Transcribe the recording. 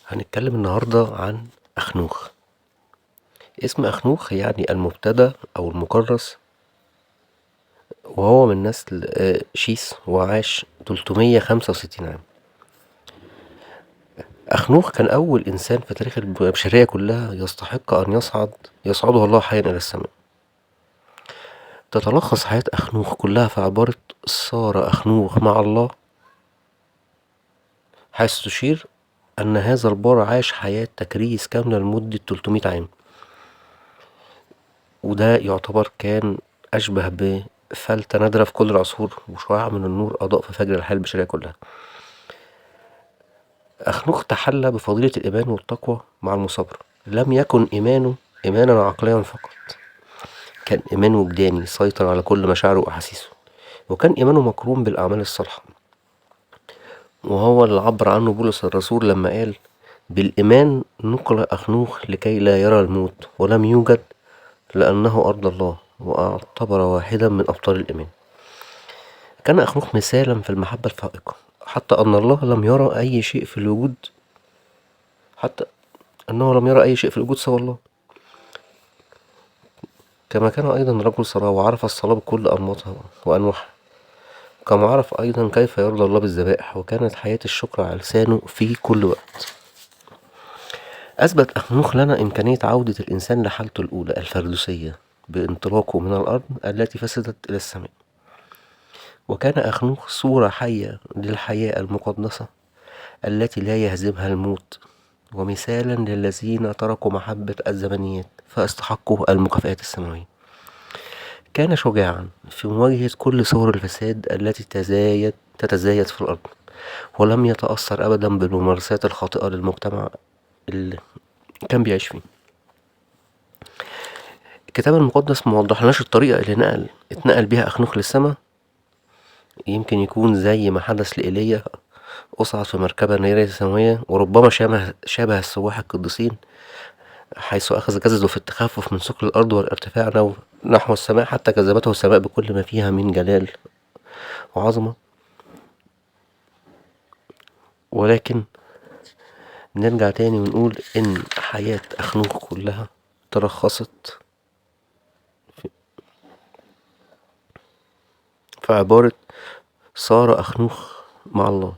هنتكلم النهاردة عن أخنوخ. اسم أخنوخ يعني المبتدأ أو المكرس، وهو من نسل شيث وعاش 365 عام. أخنوخ كان أول إنسان في تاريخ البشرية كلها يستحق أن يصعده الله حيا إلى السماء. تتلخص حياة أخنوخ كلها في عبارة صار أخنوخ مع الله، حيث تشير أن هذا البار عاش حياة تكريس كاملة لمدة 300 عام، وده يعتبر كان أشبه بفلتة نادرة في كل العصور، وشعاع من النور أضاء في فجر الحياة البشرية كلها. أخنوخ تحلى بفضيلة الإيمان والتقوى مع المثابرة. لم يكن إيمانه إيمانا عقليا فقط، كان إيمان وجداني سيطر على كل مشاعره وأحاسيسه، وكان إيمانه مقرون بالأعمال الصالحة، وهو اللي عبر عنه بولس الرسول لما قال: بالإيمان نقل أخنوخ لكي لا يرى الموت ولم يوجد لأنه أرض الله، واعتبر واحدا من أبطال الإيمان. كان أخنوخ مثالا في المحبة الفائقة، حتى أنه لم يرى أي شيء في الوجود سوى الله. كما كان أيضا رجل صلاة، وعرف الصلاة بكل أنماطها وأنواعها، كما عرف أيضا كيف يرضى الله بالذبائح، وكانت حياة الشكر على لسانه في كل وقت. أثبت أخنوخ لنا إمكانية عودة الإنسان لحالته الأولى الفردوسية بانطلاقه من الأرض التي فسدت إلى السماء. وكان أخنوخ صورة حية للحياة المقدسة التي لا يهزمها الموت، ومثالا للذين تركوا محبة الزمنيات فاستحقوا المكافآت السماوية. كان شجاعا في مواجهة كل صور الفساد التي تتزايد في الأرض، ولم يتأثر أبدا بالممارسات الخاطئة للمجتمع اللي كان بيعيش فيه. الكتاب المقدس موضحلناش الطريقة اللي اتنقل بيها أخنوخ للسماء. يمكن يكون زي ما حدث لإيليا، أصعد في مركبة نارية سماوية، وربما شابه السواح القديسين، حيث أخذ جسده في التخفف من ثقل الأرض والارتفاع نحو السماء، حتى جذبته السماء بكل ما فيها من جلال وعظمة. ولكن نرجع تاني ونقول إن حياة أخنوخ كلها تلخصت في عبارة صار أخنوخ مع الله.